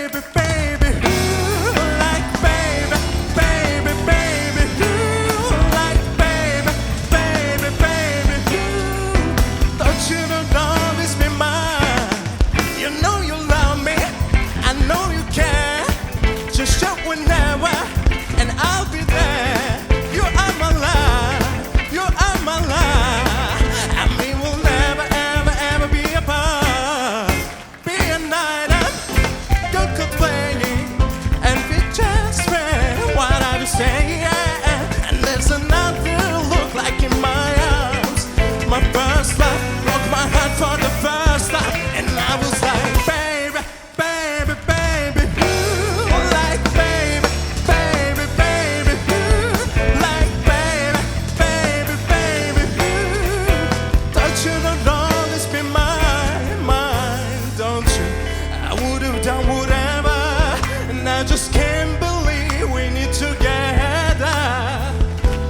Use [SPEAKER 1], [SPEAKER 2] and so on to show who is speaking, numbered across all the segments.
[SPEAKER 1] baby, baby, like baby, baby, baby, like baby, baby, baby. Don't you know this be mine? You know you love me, I know you care. Just show whenever, and I'll be there. You are my life, you are my life, and we will never, ever, ever be apart. Be a night up, don't complain, and we just read what I was saying. And there's another look like in my arms. My first love broke my heart for the first time, and I was like, baby, baby, baby, like baby, baby, baby, like baby, baby, baby. Don't you know this be mine, mine, don't you? I would have done whatever, and I just can't believe we need together.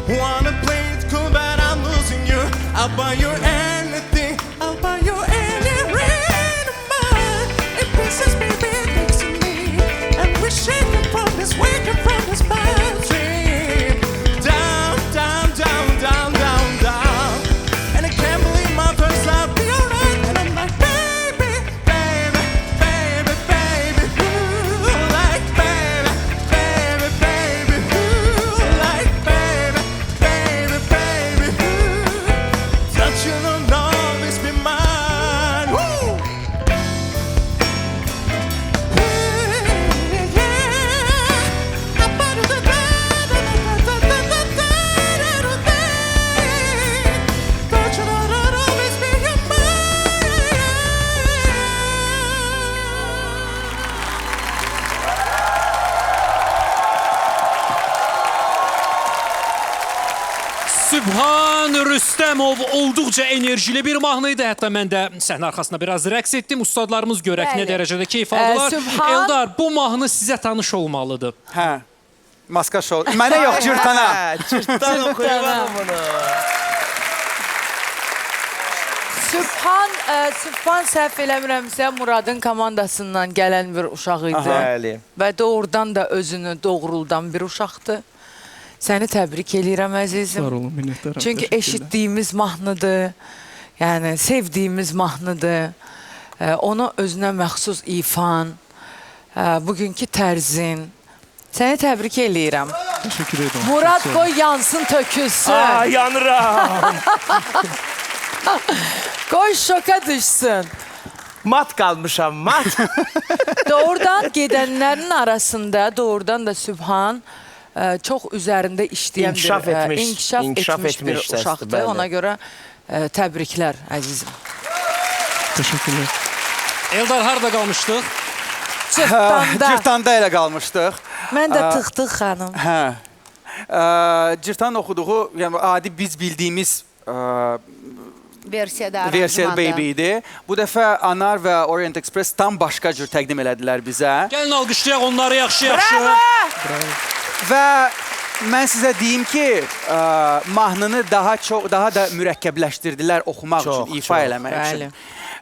[SPEAKER 1] Wanna play it cool, but I'm losing you. I'll buy you anything, I'll buy you any ring of mine. It pieces, baby, it makes me, and we're shaking from this, waking from this bad dream. Down, down, down, down, down, down. And I can't believe my first love be alright. And I'm like, baby, baby, baby, baby, like baby, baby, baby, like baby, baby, baby. Don't you know this be mine? Woo! Don't you know this be mine?
[SPEAKER 2] Sübhan Rüstəmov olduqca enerjili bir mahnıydı. Hətta mən də səhnə arxasında biraz rəqs etdim. Ustadlarımız görək nə
[SPEAKER 3] Bəli.
[SPEAKER 2] dərəcədə keyif aldılar.
[SPEAKER 3] Sübhan-
[SPEAKER 2] Eldar, bu mahnı sizə tanış olmalıdır.
[SPEAKER 4] Hə. Maska şou. Mənə yox, cırtana.
[SPEAKER 5] Cırtdan oxuyuram bunu.
[SPEAKER 3] Sübhan səhv eləmirəmsə Muradın komandasından gələn bir uşaq idi.
[SPEAKER 5] Bəli.
[SPEAKER 3] Və doğrudan da özünü doğruldan bir uşaqdır. Səni təbrik eləyirəm əzizim.
[SPEAKER 6] Var olun, minnətdaram.
[SPEAKER 3] Çünki
[SPEAKER 6] Təşəkkürlər.
[SPEAKER 3] eşitdiyimiz mahnıdır. Yəni sevdiyimiz mahnıdır. Ona özünə məxsus ifan, bugünkü tərzin. Səni təbrik eləyirəm.
[SPEAKER 6] Təşəkkür edirəm.
[SPEAKER 3] Murad
[SPEAKER 6] Çox sağ olun.
[SPEAKER 3] qoy yansın tökülsün.
[SPEAKER 5] Yanıram.
[SPEAKER 3] Qoy şoka düşsün.
[SPEAKER 5] Mat qalmışam, mat.
[SPEAKER 3] Doğrudan gedənlərin arasında doğrudan da Sübhan çox üzərində işləyən
[SPEAKER 5] İnkişaf
[SPEAKER 3] bir,
[SPEAKER 5] etmiş,
[SPEAKER 3] inkişaf etmiş bir
[SPEAKER 5] səsdir,
[SPEAKER 3] uşaqdır.
[SPEAKER 5] bəli.
[SPEAKER 3] Ona görə təbriklər əzizim.
[SPEAKER 6] Təşəkkürlər.
[SPEAKER 2] Eldar, harada qalmışdıq?
[SPEAKER 3] Cırtdanda.
[SPEAKER 4] Cırtanda elə qalmışdıq.
[SPEAKER 3] Mən də tıxtıq xanım.
[SPEAKER 4] Hə. Cırtan oxuduğu, yəni adi biz bildiyimiz
[SPEAKER 7] Versiyada
[SPEAKER 4] versiya
[SPEAKER 7] aranjmanda.
[SPEAKER 4] Baby idi. Bu dəfə Anar və Orient Express tam başqa cür təqdim elədilər bizə.
[SPEAKER 2] Gəlin alqışlayaq onları yaxşı-yaxşı.
[SPEAKER 4] Və mən sizə deyim ki, mahnını daha da mürəkkəbləşdirdilər oxumaq
[SPEAKER 5] Çox,
[SPEAKER 4] üçün, ifa
[SPEAKER 5] çox.
[SPEAKER 4] eləmək
[SPEAKER 3] Bəli.
[SPEAKER 4] üçün.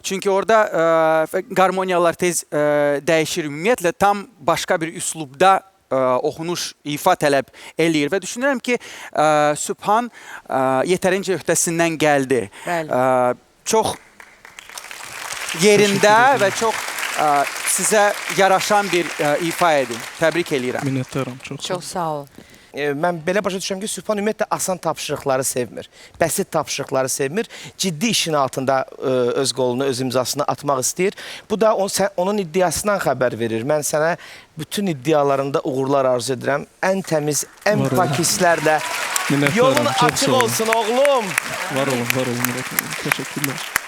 [SPEAKER 4] Çünki orada qarmoniyalar tez dəyişir. Ümumiyyətlə tam başqa bir üslubda oxunuş, ifa tələb eləyir və düşünürəm ki, Sübhan yetərincə öhdəsindən gəldi.
[SPEAKER 3] Bəli.
[SPEAKER 4] Çox yerində və çox sizə yaraşan bir ifa edin. Təbrik eləyirəm.
[SPEAKER 6] Minnətdaram. Çox sağ olun.
[SPEAKER 3] Çox sağ ol.
[SPEAKER 5] Mən belə başa düşürəm ki, Sübhan ümumiyyətlə asan tapşırıqları sevmir. Bəsit tapşırıqları sevmir. Ciddi işin altında öz qolunu, öz imzasını atmaq istəyir. Bu da onun iddiasından xəbər verir. Mən sənə bütün iddialarında uğurlar arzu edirəm. Ən təmiz, ən pak hisslərlə
[SPEAKER 6] Minnətdaram.
[SPEAKER 5] yolun
[SPEAKER 6] Çox sağ
[SPEAKER 5] açıq
[SPEAKER 6] olun.
[SPEAKER 5] olsun oğlum.
[SPEAKER 6] Var olun, var olun. Murat. Təşəkkürlər.